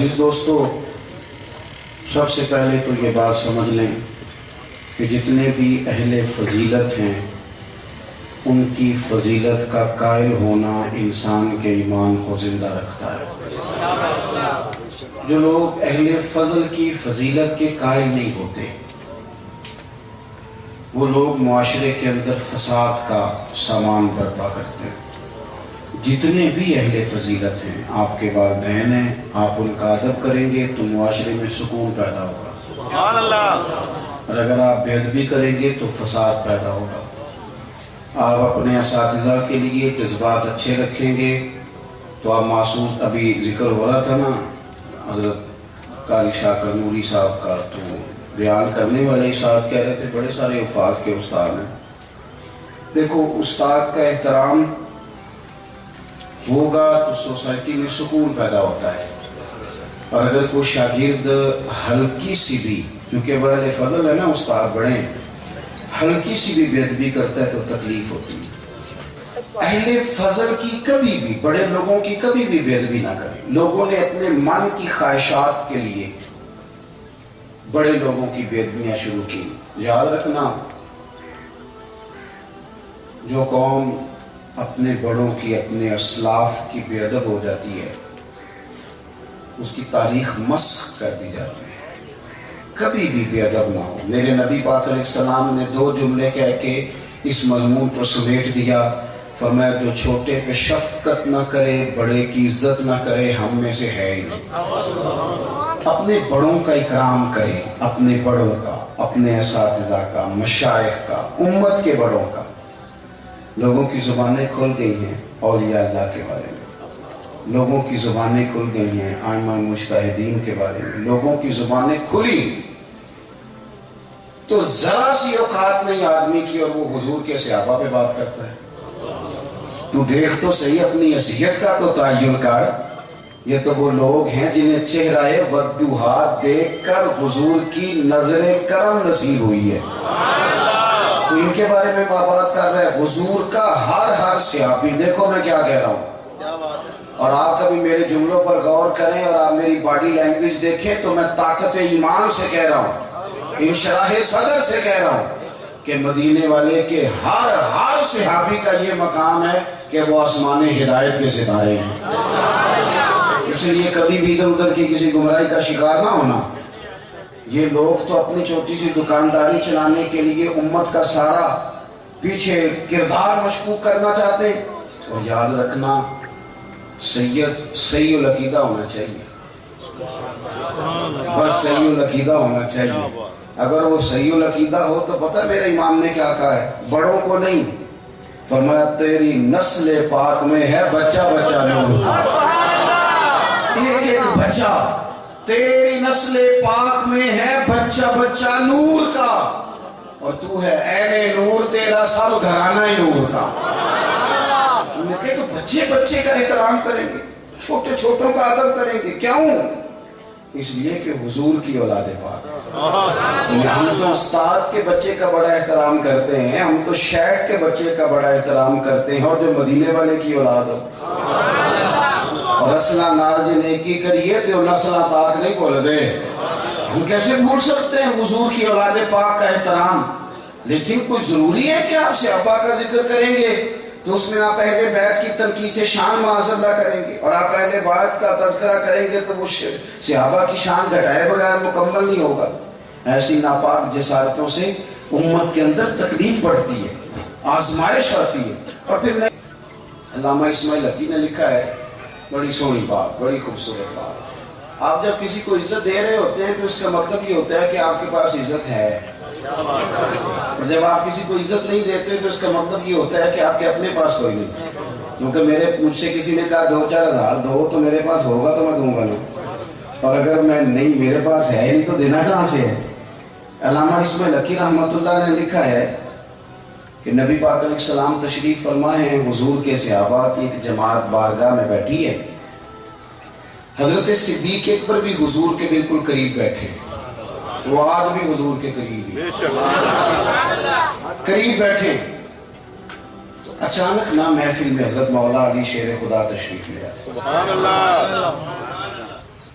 عزیز دوستو، سب سے پہلے تو یہ بات سمجھ لیں کہ جتنے بھی اہل فضیلت ہیں ان کی فضیلت کا قائل ہونا انسان کے ایمان کو زندہ رکھتا ہے۔ جو لوگ اہل فضل کی فضیلت کے قائل نہیں ہوتے وہ لوگ معاشرے کے اندر فساد کا سامان برپا کرتے ہیں۔ جتنے بھی اہل فضیلت ہیں، آپ کے والدین ہیں، آپ ان کا ادب کریں گے تو معاشرے میں سکون پیدا ہوگا، سبحان اللہ۔ اور اگر آپ بے ادبی کریں گے تو فساد پیدا ہوگا۔ آپ اپنے اساتذہ کے لیے جذبات اچھے رکھیں گے تو آپ محسوس، ابھی ذکر ہو رہا تھا نا حضرت قاری شاکر نوری صاحب کا، تو بیان کرنے والے استاد کہہ رہے تھے بڑے سارے حفاظ کے استاد ہیں۔ دیکھو، استاد کا احترام ہوگا تو سوسائٹی میں سکون پیدا ہوتا ہے، اور اگر کوئی شاگرد ہلکی سی بھی، کیونکہ بڑے فضل ہے نا استاد بڑے ہیں، ہلکی سی بھی بے ادبی کرتا ہے تو تکلیف ہوتی ہے۔ اہل فضل کی کبھی بھی، بڑے لوگوں کی کبھی بھی بے ادبی نہ کریں۔ لوگوں نے اپنے من کی خواہشات کے لیے بڑے لوگوں کی بے ادبیاں شروع کی۔ یاد رکھنا، جو قوم اپنے بڑوں کی، اپنے اسلاف کی بے ادب ہو جاتی ہے اس کی تاریخ مسخ کر دی جاتی ہے۔ کبھی بھی بے ادب نہ ہو۔ میرے نبی پاک علیہ السلام نے 2 جملے کہہ کے اس مضمون کو سمیٹ دیا، فرمایا جو چھوٹے پہ شفقت نہ کرے، بڑے کی عزت نہ کرے، ہم میں سے ہے ہی نہیں۔ اپنے بڑوں کا اکرام کریں، اپنے بڑوں کا، اپنے اساتذہ کا، مشائخ کا، امت کے بڑوں کا۔ لوگوں کی زبانیں کھل گئی ہیں اولیاء اللہ کے بارے میں، لوگوں کی زبانیں کھل گئی ہیں ائمہ مجتہدین کے بارے میں، لوگوں کی زبانیں کھلی تو ذرا سی اوقات نہیں آدمی کی اور وہ حضور کے صحابہ پہ بات کرتا ہے۔ تو دیکھ تو صحیح اپنی حیثیت کا تو تعین کر۔ یہ تو وہ لوگ ہیں جنہیں چہرہ وضحا دیکھ کر حضور کی نظر کرم نصیب ہوئی ہے، تو ان کے بارے میں بات کر رہے ہیں۔ حضور کا ہر صحابی، دیکھو میں کیا کہہ رہا ہوں، اور آپ کبھی میرے جملوں پر غور کریں اور آپ میری باڈی لینگویج دیکھیں تو میں طاقت ایمان سے کہہ رہا ہوں، انشراح صدر سے کہہ رہا ہوں کہ مدینے والے کے ہر صحابی کا یہ مقام ہے کہ وہ آسمان ہدایت کے ستارے ہیں۔ اس لیے کبھی بھی ادھر ادھر کی کسی گمراہی کا شکار نہ ہونا۔ یہ لوگ تو اپنی چھوٹی سی دکانداری چلانے کے لیے امت کا سارا پیچھے کردار مشکوک کرنا چاہتے ہیں۔ اور یاد رکھنا، سید صحیح العقیدہ ہونا چاہیے، بس صحیح العقیدہ ہونا چاہیے۔ اگر وہ صحیح العقیدہ ہو تو پتہ میرے امام نے کیا کہا ہے، بڑوں کو نہیں، فرمایا تیری نسل پاک میں ہے بچہ بچہ نور، ایک بچہ تیری نسل پاک میں ہے بچہ بچہ نور کا، اور تو ہے عین نور، تیرا سب گھرانہ نور کا۔ انہوں نے کہا تو بچے بچے کا احترام کریں گے، چھوٹے چھوٹوں کا ادب کریں گے، کیوں؟ اس لیے کہ حضور کی اولاد پاک۔ ہم تو استاد کے بچے کا بڑا احترام کرتے ہیں، ہم تو شیخ کے بچے کا بڑا احترام کرتے ہیں، اور جو مدینے والے کی اولاد ہو اور اسلہ نار جی نیکی کریے تو نسلہ پاک نہیں بول دے۔ ہم کیسے بھول سکتے ہیں حضور کی اولاد پاک کا احترام؟ لیکن کچھ ضروری ہے کہ آپ صحابہ کا ذکر کریں گے تو اس میں آپ اہل بیت کی تنقیص شان معاذ اللہ کریں گے، اور آپ اہل بیت کا تذکرہ کریں گے تو وہ صحابہ کی شان گھٹائے بغیر مکمل نہیں ہوگا۔ ایسی ناپاک جسارتوں سے امت کے اندر تکلیف بڑھتی ہے، آزمائش آتی ہے۔ اور پھر علامہ اسماعیل حقی نے لکھا ہے بڑی سونی بات، بڑی خوبصورت بات، آپ جب کسی کو عزت دے رہے ہوتے ہیں تو اس کا مطلب یہ ہوتا ہے کہ آپ کے پاس عزت ہے، اور جب آپ کسی کو عزت نہیں دیتے تو اس کا مطلب یہ ہوتا ہے کہ آپ کے اپنے پاس کوئی نہیں۔ کیونکہ مجھ سے کسی نے کہا 2-4 ہزار دو تو میرے پاس ہوگا تو میں دوں گا نا، اور اگر میں نہیں، میرے پاس ہے نہیں تو دینا کہاں سے ہے۔ علامہ اسماعیل حقی رحمۃ اللہ نے لکھا ہے کہ نبی پاک علیہ السلام تشریف فرما ہیں، حضور کے صحابہ کی ایک جماعت بارگاہ میں بیٹھی ہے، حضرت صدیق اکبر بھی حضور کے بالکل قریب بیٹھے، وہ آج بھی حضور کے قریب بیٹھے۔ تو اچانک نہ محفل میں حضرت مولا علی شیر خدا تشریف لے آئے،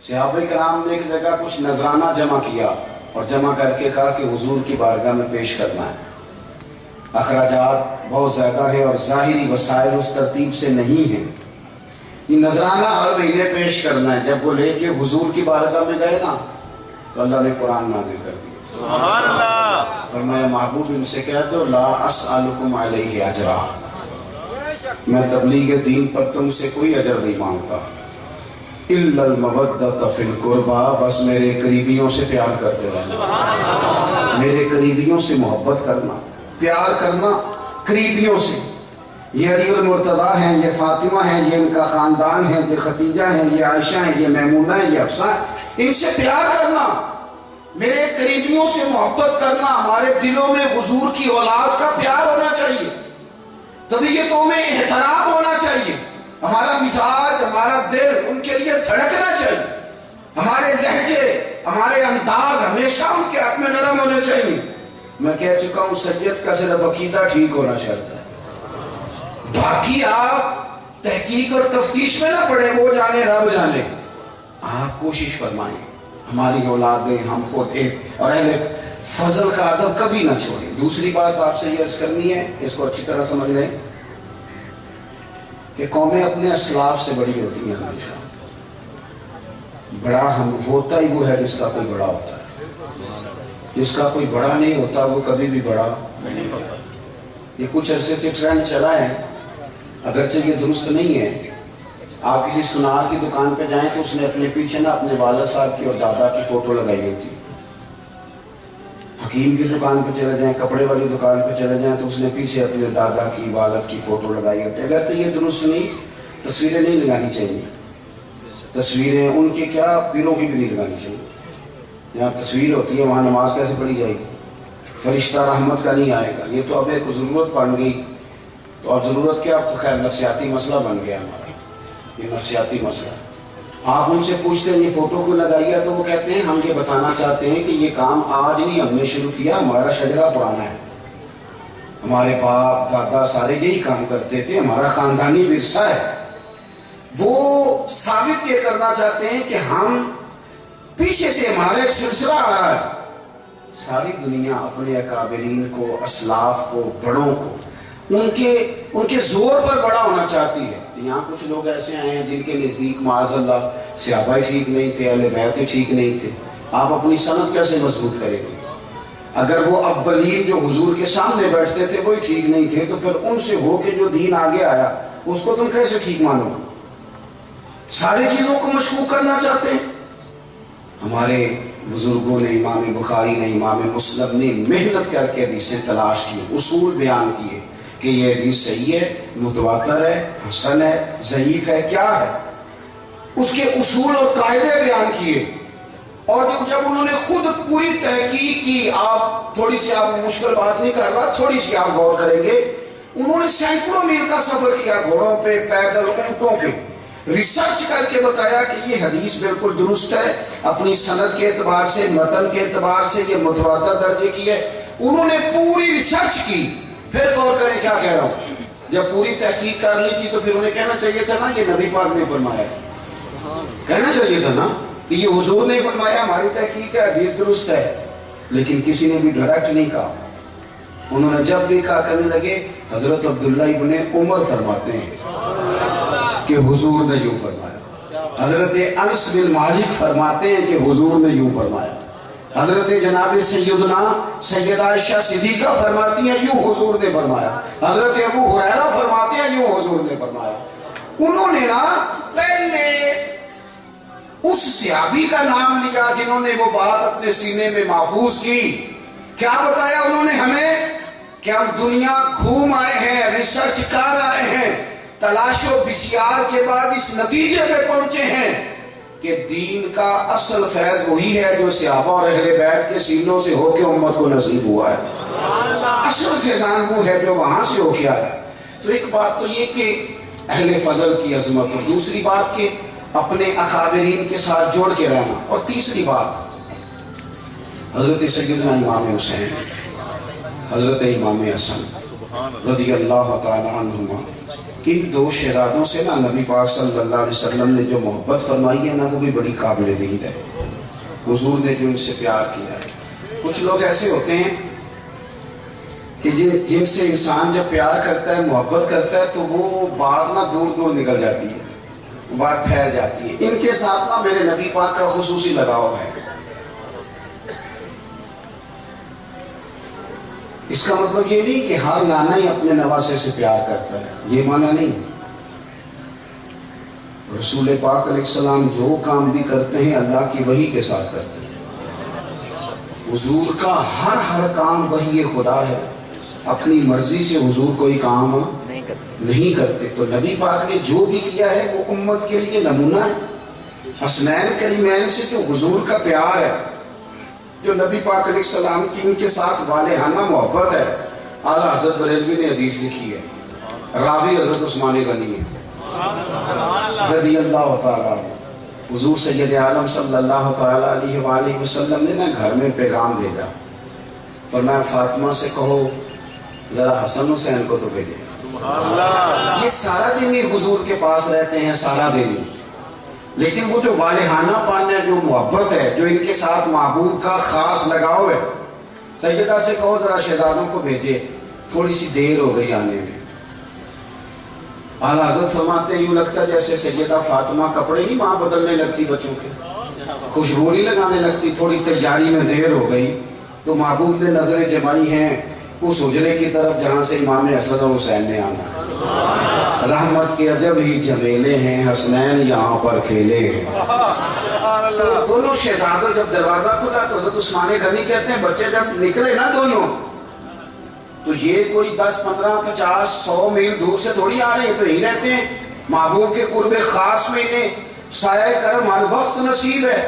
صحابہ کرام نے ایک جگہ کچھ نذرانہ جمع کیا اور جمع کر کے کہا کہ حضور کی بارگاہ میں پیش کرنا ہے. اخراجات بہت زیادہ ہیں اور ظاہری وسائل اس ترتیب سے نہیں ہیں. یہ نذرانہ ہر مہینے پیش کرنا ہے. جب وہ لے کے حضور کی بارگاہ میں گئے نا تو اللہ نے قرآن نازل کر دیا. سبحان اللہ. فرمایا محبوب ان سے کہہ دو لا اسألکم علیہ اجرا، میں تبلیغ دین پر تم سے کوئی اجر نہیں مانگتا. الا المودۃ فی القربى، بس میرے قریبیوں سے پیار کرتے رہنا، میرے قریبیوں سے محبت کرنا، پیار کرنا قریبیوں سے. یہ علی المرتضیٰ ہیں، یہ فاطمہ ہیں، یہ ان کا خاندان ہے، یہ خدیجہ ہیں، یہ عائشہ ہیں، یہ میمونہ ہیں، یہ حفصہ ہیں، ان سے پیار کرنا، میرے قریبیوں سے محبت کرنا. ہمارے دلوں میں حضور کی اولاد کا پیار ہونا چاہیے، طبیعتوں میں احترام ہونا چاہیے، ہمارا مزاج ہمارا دل ان کے لیے دھڑکنا چاہیے، ہمارے لہجے ہمارے انداز ہمیشہ ان کے حق میں نرم ہونے چاہیے. میں کہہ چکا ہوں سید کا صرف عقیدہ ٹھیک ہونا چاہتا ہے، باقی آپ تحقیق اور تفتیش میں نہ پڑیں، وہ جانے رب جانے. آپ کوشش فرمائیں ہماری اولادیں ہم خود ایک اور اہل فضل کا ادب کبھی نہ چھوڑیں. دوسری بات آپ سے یہ عرض کرنی ہے، اس کو اچھی طرح سمجھ لیں کہ قومیں اپنے اسلاف سے بڑی ہوتی ہیں. ہمیشہ بڑا ہم ہوتا ہی وہ ہے جس کا کوئی بڑا ہوتا ہے، جس کا کوئی بڑا نہیں ہوتا وہ کبھی بھی بڑا نہیں ہوتا. یہ کچھ عرصے سے ٹرینڈ چلا ہے، اگرچہ یہ درست نہیں ہے. آپ کسی سنار کی دکان پہ جائیں تو اس نے اپنے پیچھے نا اپنے والد صاحب کی اور دادا کی فوٹو لگائی ہوتی ہے. حکیم کی دکان پہ چلے جائیں، کپڑے والی دکان پہ چلے جائیں تو اس نے پیچھے اپنے دادا کی والد کی فوٹو لگائی ہوتی ہے. اگر تو یہ درست نہیں، تصویریں نہیں لگانی چاہیے. تصویریں ان کے کیا پیروں کی بھی نہیں لگانی چاہیے. جہاں تصویر ہوتی ہے وہاں نماز کیسے پڑھی جائے گی؟ فرشتہ رحمت کا نہیں آئے گا. یہ تو اب ایک ضرورت بن گئی. تو اب ضرورت کیا، اب تو خیر نفسیاتی مسئلہ بن گیا ہمارا، یہ نفسیاتی مسئلہ. آپ ان سے پوچھتے ہیں یہ فوٹو کیوں لگائی ہے تو وہ کہتے ہیں ہم یہ بتانا چاہتے ہیں کہ یہ کام آج نہیں ہم نے شروع کیا، ہمارا شجرہ پرانا ہے، ہمارے باپ دادا سارے یہی کام کرتے تھے، ہمارا خاندانی ورثہ ہے. وہ ثابت یہ کرنا چاہتے ہیں کہ ہم پیچھے سے ہمارا ایک سلسلہ آ رہا ہے. ساری دنیا اپنے اکابرین کو، اسلاف کو، بڑوں کو ان کے زور پر بڑا ہونا چاہتی ہے. یہاں کچھ لوگ ایسے آئے ہیں جن کے نزدیک معاذ اللہ صحابہ ٹھیک نہیں تھے، اہل بیت ٹھیک نہیں تھے. آپ اپنی سند کیسے مضبوط کریں گے؟ اگر وہ اولین جو حضور کے سامنے بیٹھتے تھے وہی ٹھیک نہیں تھے تو پھر ان سے ہو کے جو دین آگے آیا اس کو تم کیسے ٹھیک مانو؟ ساری چیزوں کو مشکوک کرنا چاہتے ہیں. ہمارے بزرگوں نے، امام بخاری نے، امام مسلم نے محنت کر کے حدیثیں تلاش کی، اصول بیان کیے کہ یہ حدیث صحیح ہے، متواتر ہے، حسن ہے، ضعیف ہے، کیا ہے، اس کے اصول اور قاعدے بیان کیے. اور جب انہوں نے خود پوری تحقیق کی، آپ تھوڑی سی آپ مشکل بات نہیں کر رہا، تھوڑی سی آپ غور کریں گے، انہوں نے سینکڑوں میل کا سفر کیا، گھوڑوں پہ، پیدل، اونٹوں پہ، ریسرچ کر کے بتایا کہ یہ حدیث بالکل درست ہے، اپنی سند کے اعتبار سے، متن کے اعتبار سے یہ متواتر درجے کی ہے. انہوں نے پوری ریسرچ کی. پھر غور کریں کیا کہہ رہا ہوں، جب پوری تحقیق کر لی تھی تو پھر انہیں کہنا چاہیے تھا نا یہ نبی پاک نے فرمایا، کہنا چاہیے تھا نا کہ یہ حضور نے فرمایا، ہماری تحقیق ہے، حدیث درست ہے. لیکن کسی نے بھی ڈائریکٹ نہیں کہا. انہوں نے جب بھی کہا کہنے لگے حضرت عبداللہ ابن عمر فرماتے ہیں کہ حضور نے یوں فرمایا، حضرت انس بن مالک فرماتے ہیں کہ حضور نے یوں فرمایا، حضرت جناب سیدہ عائشہ صدیقہ فرماتی ہیں یوں حضور نے فرمایا، حضرت ابو ہریرہ فرماتے ہیں یوں حضور نے فرمایا. انہوں نے نا پہلے اس صحابی کا نام لیا جنہوں نے وہ بات اپنے سینے میں محفوظ کی. کیا بتایا انہوں نے ہمیں کہ ہم دنیا گھوم آئے ہیں، ریسرچ کر آئے ہیں، تلاش و بسیار کے بعد اس نتیجے پہ پہنچے ہیں کہ دین کا اصل فیض وہی ہے جو صحابہ اور اہل بیت کے سینوں سے ہو کے امت کو نصیب ہوا ہے. اصل فیضان وہ ہے جو وہاں سے ہو کے آیا. تو ایک بات تو یہ کہ اہل فضل کی عظمت، اور دوسری بات کہ اپنے اکابرین کے ساتھ جوڑ کے رہنا، اور تیسری بات حضرت سیدنا امام حسین، حضرت امام حسن رضی اللہ تعالی عنہما ان دو شہزادوں سے نا نبی پاک صلی اللہ علیہ وسلم نے جو محبت فرمائی ہے نا وہ بھی بڑی قابل دید ہے. حضور نے جو ان سے پیار کیا ہے. کچھ لوگ ایسے ہوتے ہیں کہ جن سے انسان جب پیار کرتا ہے محبت کرتا ہے تو وہ بات نہ دور دور نکل جاتی ہے, بات پھیل جاتی ہے. ان کے ساتھ نا میرے نبی پاک کا خصوصی لگاؤ ہے. اس کا مطلب یہ نہیں کہ ہر نانا ہی اپنے نواسے سے پیار کرتا ہے, یہ معنی نہیں. رسول پاک علیہ السلام جو کام بھی کرتے ہیں اللہ کی وحی کے ساتھ کرتے ہیں. حضور کا ہر کام وحی خدا ہے. اپنی مرضی سے حضور کوئی کام نہیں کرتے. تو نبی پاک نے جو بھی کیا ہے وہ امت کے لیے نمونہ ہے. حسنین کریمین سے جو حضور کا پیار ہے, جو نبی پاک علیہ السلام کی ان کے ساتھ والہانہ محبت ہے. اعلیٰ حضرت بریلوی نے حدیث لکھی ہے, راوی حضرت عثمان غنی ہے رضی اللہ تعالیٰ. حضور سید عالم صلی اللہ تعالیٰ علیہ وآلہ وسلم نے نا گھر میں پیغام بھیجا, فرمایا فاطمہ سے کہو ذرا حسن حسین کو تو بھیجے. یہ سارا دن ہی حضور کے پاس رہتے ہیں, سارا دن ہی, لیکن وہ جو والہانہ پان ہے, جو محبت ہے, جو ان کے ساتھ محبوب کا خاص لگاؤ ہے, سیدہ سے کہو ذرا شہزادوں کو بھیجے, تھوڑی سی دیر ہو گئی آنے میں. اعلیٰ حضرت فرماتے ہیں یوں لگتا جیسے سیدہ فاطمہ کپڑے نہیں وہاں بدلنے لگتی بچوں کے, خوشبو نہیں لگانے لگتی. تھوڑی تیاری میں دیر ہو گئی تو محبوب نے نظریں جمائی ہیں اس حجرے کی طرف جہاں سے امام حسن اور حسین نے آنا. رحمت کے عجب ہی جمیلے ہیں, حسنین یہاں پر کھیلے ہیں. تو دونوں شہزادوں جب دروازہ کھلا تو حضرت عثمان غنی کہتے ہیں بچے جب نکلے نا دونوں تو یہ کوئی 10 15 50 100 میل دور سے تھوڑی آ رہے ہیں, تو یہی رہتے ہیں. محبوب کے قرب خاص میں انہیں سایہ کرم ہر وقت نصیب ہے.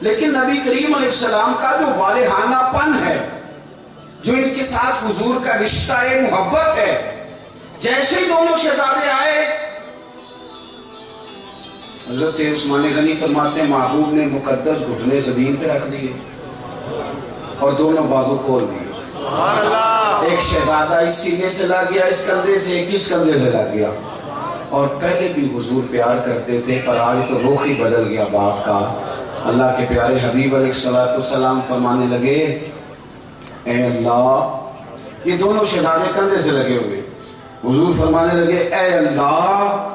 لیکن نبی کریم علیہ السلام کا جو والہانہ پن ہے, جو ان کے ساتھ حضور کا رشتہ محبت ہے, جیسے ہی دونوں شہزادے آئے حضرت عثمان غنی فرماتے ہیں محبوب نے مقدس گھٹنے زمین پہ رکھ دیے اور دونوں بازو کھول دیے. ایک شہزادہ اس سینے سے لگ گیا اس کندھے سے, ایک اس کندھے سے لگ گیا. اور پہلے بھی حضور پیار کرتے تھے پر آج تو رخ ہی بدل گیا بات کا. اللہ کے پیارے حبیب علیہ السلام فرمانے لگے اے اللہ, یہ دونوں شہزادے کندھے سے لگے ہوئے, حضور فرمانے لگے اے اللہ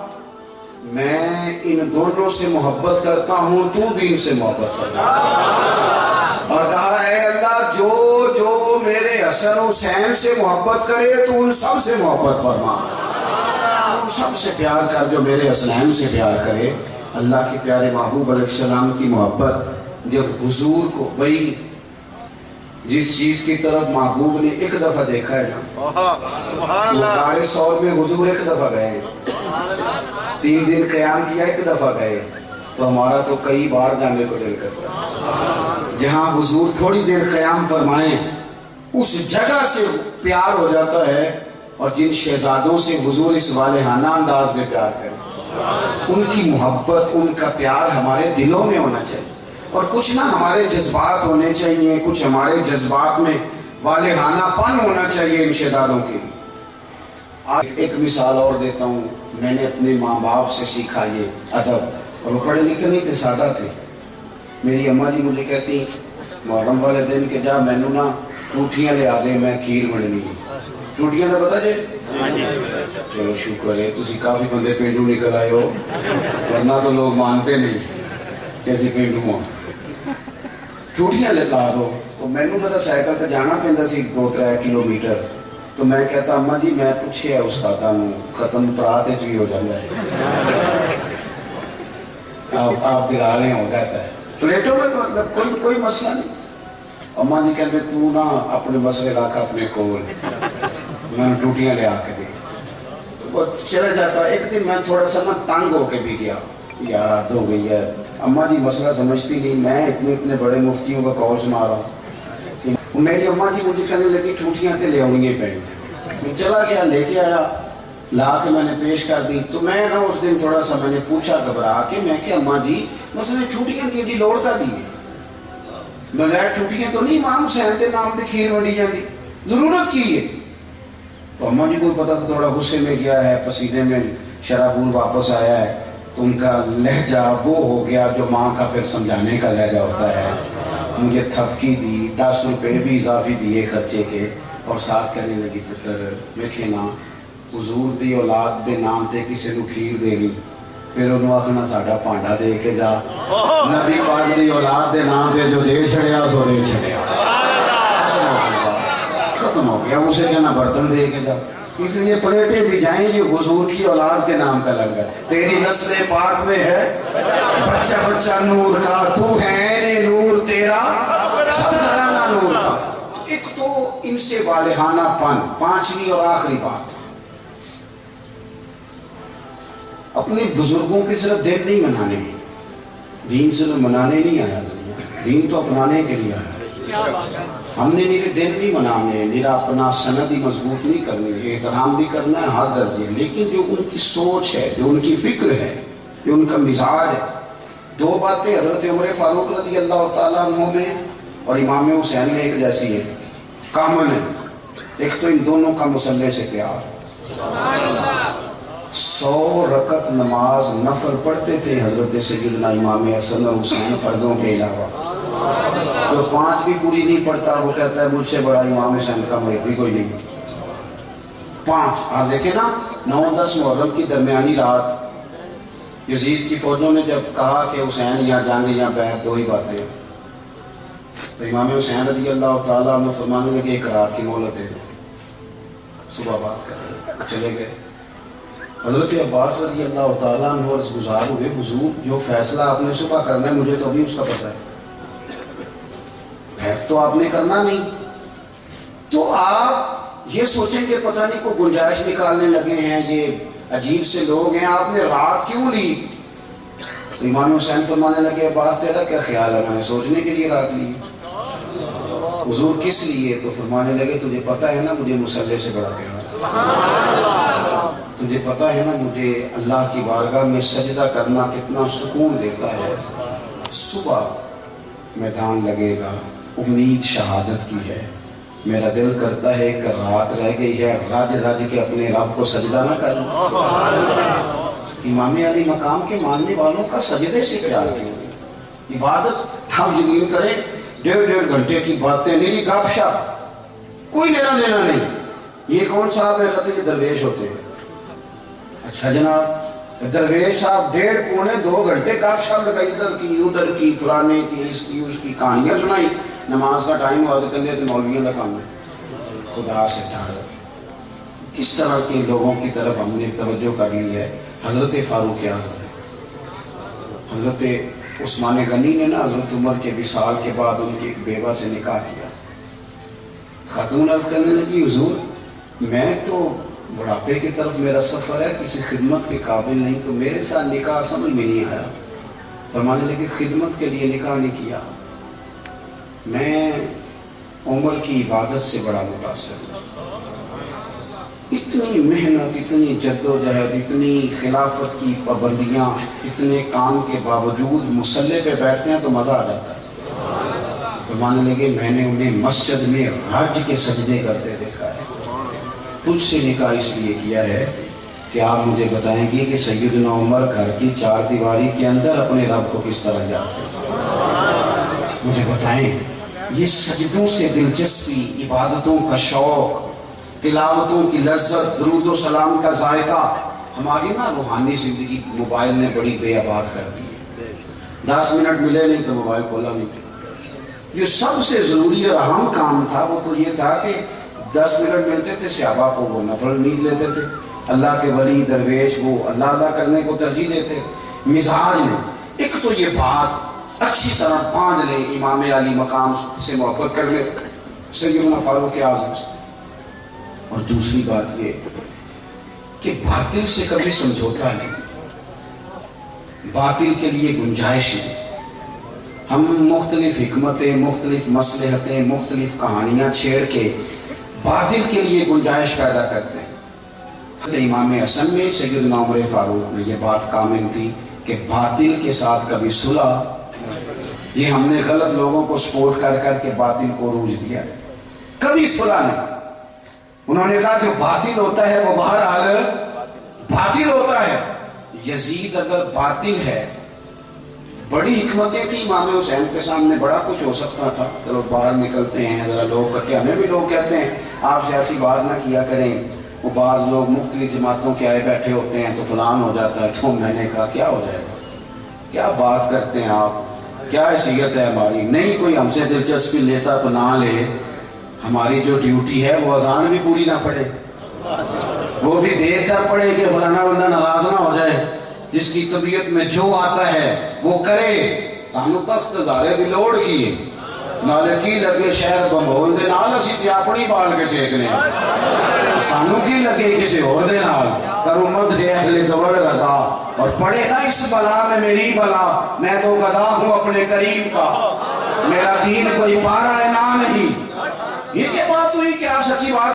میں ان دونوں سے محبت کرتا ہوں, تو بھی ان سے محبت کرتا. اور کہا اے اللہ جو جو میرے حسن حسین سے محبت کرے تو ان سب سے محبت فرما, ان سب سے پیار کر جو میرے حسنین سے پیار کرے. اللہ کے پیارے محبوب علیہ السلام کی محبت جب حضور کو, بھئی جس چیز کی طرف محبوب نے ایک دفعہ دیکھا ہے نا, غار ثور میں حضور ایک دفعہ گئے, 3 دن قیام کیا ایک دفعہ گئے, تو ہمارا تو کئی بار جانے کو دل کرتا ہے. جہاں حضور تھوڑی دیر قیام فرمائیں اس جگہ سے پیار ہو جاتا ہے. اور جن شہزادوں سے حضور اس والہانہ انداز میں پیار کریں, ان کی محبت, ان کا پیار ہمارے دلوں میں ہونا چاہیے. اور کچھ نہ ہمارے جذبات ہونے چاہیے, کچھ ہمارے جذبات میں والہانہ پن ہونا چاہیے ان شہزادوں کے لیے. آج ایک مثال اور دیتا ہوں, میں نے اپنے ماں باپ سے سیکھا یہ ادب, اور وہ پڑھے لکھے نہیں تھے, سادہ تھے. میری اماں جی مجھے کہتی محرم والے دن کہ جا مینو نا ٹوٹیاں لے آ دیں, میں کھیر بننی ہے. ٹوٹیاں کا پتا جی, چلو شکر ہے تسی کافی بندے پینڈو نکل آئے ہو, ورنہ تو لوگ مانتے نہیں کیسی پینڈو ہوں. ٹوٹیاں لے لا دو. تو مینو ذرا سائیکل تے جانا پیندا سی 2-3 کلومیٹر, تو میں کہتا اماں جی میں پوچھے استاداں نوں ختم پرات وچ بھی ہو جاتا ہے, آپ دلا لیں ہو جاتا ہے. پلیٹوں میں مطلب کوئی مسئلہ نہیں. اماں جی کہتے تو نا اپنے مسئلے رکھ اپنے کول, میں ٹوٹیاں لے آ کے دی. تو وہ چلا جاتا. ایک دن میں تھوڑا سا نا تنگ ہو کے بھی گیا, یار حد ہو گئی ہے, اماں جی مسئلہ سمجھتی نہیں, میں اتنے بڑے مفتیوں کا قول سنا رہا ہوں. میری اماں جی مجھے کہنے لگی ٹوٹیاں تے لے آؤں گی پہلے. میں چلا گیا, لے کے آیا, لا کے میں نے پیش کر دی. تو میں نا اس دن تھوڑا سا میں نے پوچھا گھبرا کے, میں کہ اماں جی مسئلے ٹوٹیاں کی لوڑ کا دی ہے, بغیر ٹوٹیاں تو نہیں امام حسین کے نام پہ کھیر ونڈی جاتی, ضرورت کی ہے. تو اماں جی کو پتا تھا تھوڑا غصے میں گیا ہے، پسینے میں شرابور واپس آیا ہے، تو ان کا لہجہ وہ ہو گیا جو ماں کا پھر سمجھانے کا لہجہ ہوتا ہے۔ مجھے تھپکی دی، 10 روپے بھی اضافی دیے خرچے کے، اور ساتھ کہنے لگی پتر ویکھے نا حضور دی اولاد دے نام تے کسی نو کھیر دینی، پھر انہوں آخنا ساڈا پانڈا دے کے جا، نبی پاک دی اولاد دے نام تے جو دے چھڑیا سو دے چھڑیا، ختم ہو گیا۔ اسے کہنا برتن دے کے جا، اس لیے پلیٹیں بھی جائیں گی حضور کی اولاد کے نام کا لنگر۔ تیری نسل پاک میں ہے بچہ بچہ نور کا، تو ہے عین نور تیرا سب گھرانہ نور کا۔ ایک تو ان سے والہانہ پن، پانچویں اور آخری بات، اپنے بزرگوں کے صرف دن نہیں منانے، دین صرف منانے نہیں آیا، دین تو اپنانے کے لیے آیا۔ ہم نے میرے دن نہیں منانے، میرا اپنا سند ہی مضبوط نہیں کرنی، احترام بھی کرنا ہے ہاتھ درجے، لیکن جو ان کی سوچ ہے، جو ان کی فکر ہے، جو ان کا مزاج ہے۔ دو باتیں حضرت عمر فاروق رضی اللہ تعالیٰ عنہ میں اور امام حسین میں ایک جیسی ہے، کامن ہے۔ ایک تو ان دونوں کا مصلی سے پیار، 100 رکعت نماز نفل پڑھتے تھے حضرت سیدنا امام حسن اور حسین فرضوں کے علاوہ۔ جو 5 بھی پوری نہیں پڑھتا وہ کہتا ہے مجھ سے بڑا امام حسین کا مرید بھی کوئی نہیں۔ 5 آپ دیکھیں نا، 9-10 محرم کی درمیانی رات یزید کی فوجوں نے جب کہا کہ حسین یا جنگ یا بیعت، دو ہی باتیں، تو امام حسین رضی اللہ تعالیٰ عنہ فرمانے لگے ایک رات کی مہلت دے دو، صبح بات کریں، چلے گئے۔ حضرت عباس رضی اللہ تعالیٰ عنہ عرض گزار ہوئے حضور جو فیصلہ آپ نے صبح کرنا ہے مجھے تو ابھی اس کا پتہ ہے، تو آپ نے کرنا نہیں، تو آپ یہ سوچیں کہ پتہ نہیں کوئی گنجائش نکالنے لگے ہیں، یہ عجیب سے لوگ ہیں، آپ نے رات کیوں لی؟ تو امام حسین فرمانے لگے عباس تیرا کیا خیال ہے، میں نے سوچنے کے لیے رات لی۔ حضور کس لیے؟ تو فرمانے لگے تجھے پتہ ہے نا مجھے مصلی سے بڑا پیار، تجھے پتہ ہے نا مجھے اللہ کی بارگاہ میں سجدہ کرنا کتنا سکون دیتا ہے۔ صبح میدان لگے گا، امید شہادت کی ہے، میرا دل کرتا ہے کہ رات رہ گئی ہے، رج رج کے اپنے رب کو سجدہ نہ کروں۔ امام علی مقام کے ماننے والوں کا سجدے سے پیار کیوں؟ عبادت ہم یقین کریں 1.5 گھنٹے کی باتیں نہیں، گپ شپ کوئی لینا دینا نہیں۔ یہ کون صاحب ہے؟ کہتے ہیں درویش ہوتے ہیں۔ اچھا جناب، درویش صاحب 1.5-2 گھنٹے گپ شپ لگائی، ادھر کی ادھر کی، فلانے کی اس کی کہانیاں سنائی، نماز کا ٹائم ہوا تو کہتے ہیں مولویوں کا کام ہے۔ خدا سے ڈر، کس طرح کے لوگوں کی طرف ہم نے توجہ کر لی ہے۔ حضرت فاروق اعظم، حضرت عثمان غنی نے نا حضرت عمر کے وصال کے بعد ان کی ایک بیوہ سے نکاح کیا۔ خاتون عرض کرنے لگی حضور میں تو بڑھاپے کی طرف میرا سفر ہے، کسی خدمت کے قابل نہیں، تو میرے ساتھ نکاح سمجھ میں نہیں آیا۔ فرمانے لگے خدمت کے لیے نکاح نہیں کیا، میں عمر کی عبادت سے بڑا متاثر ہوں۔ اتنی محنت، اتنی جد و جہد، اتنی خلافت کی پابندیاں، اتنے کام کے باوجود مصلی پہ بیٹھتے ہیں تو مزہ آ جاتا ہے۔ فرمانے لگے میں نے انہیں مسجد میں حج کے سجدے کرتے دیکھا ہے۔ تجھ سے نکاح اس لیے کیا ہے کہ آپ مجھے بتائیں گے کہ سیدنا عمر گھر کی 4 دیواری کے اندر اپنے رب کو کس طرح جاتے ہیں، مجھے بتائیں۔ یہ سجدوں سے دلچسپی، عبادتوں کا شوق، تلاوتوں کی لذت، درود و سلام کا ذائقہ، ہماری نا روحانی زندگی موبائل نے بڑی بے آباد کر دی۔ 10 منٹ ملے نہیں تو موبائل کھولا نہیں۔ یہ سب سے ضروری اور اہم کام تھا وہ تو یہ تھا کہ 10 منٹ ملتے تھے، صحابہ کو وہ نفل نیند لیتے تھے، اللہ کے ولی درویش وہ اللہ اللہ کرنے کو ترجیح دیتے۔ مزاج میں ایک تو یہ بات اچھی طرح باندھ لیں، امام علی مقام سے محبت کر لیں، سیدنا فاروق اعظم سے۔ اور دوسری بات یہ کہ باطل سے کبھی سمجھوتا نہیں، باطل کے لیے گنجائش نہیں۔ ہم مختلف حکمتیں، مختلف مصلحتیں، مختلف کہانیاں چھیڑ کے باطل کے لیے گنجائش پیدا کرتے ہیں۔ امام حسن میں سیدنا عمر فاروق میں یہ بات کامل تھی کہ باطل کے ساتھ کبھی صلح، یہ ہم نے غلط لوگوں کو سپورٹ کر کر کے باطل کو عروج دیا، کبھی صلح نہیں۔ انہوں نے کہا جو باطل ہوتا ہے وہ بہرحال باطل ہوتا ہے. یزید اگر باطل ہے، بڑی حکمتیں تھی امام حسین کے سامنے، بڑا کچھ ہو سکتا تھا. چلو باہر نکلتے ہیں ذرا لوگ کرتے، ہمیں بھی لوگ کہتے ہیں آپ سیاسی بات نہ کیا کریں، وہ بعض لوگ مختلف جماعتوں کے آئے بیٹھے ہوتے ہیں تو فلان ہو جاتا ہے. تو میں نے کہا کیا ہو جائے گا، کیا بات کرتے ہیں آپ، کیا حیثیت ہے ہماری. نہیں کوئی ہم سے دلچسپی لیتا تو نہ لے، ہماری جو ڈیوٹی ہے وہ اذان بھی پوری نہ پڑے، وہ بھی دیکھ کر پڑے کہ فلانا بندہ ناراض نہ ہو جائے، جس کی طبیعت میں جو آتا ہے وہ کرے. سانو تخت زارے دی لوڑ کی نالے کی لگے شہر بمبول دے نال اسی تے اپنی بال کے سیکنے، سانو کی لگے کسی اور دے نال. کرو مد ہے اہل گور رضا، اور پڑے نا اس بلا میں میری بلا، میں تو گدا ہوں اپنے کریم کا، میرا دین کوئی پارا ہے نہ نہیں. یہ کیا بات ہوئی کہ آپ سچی بات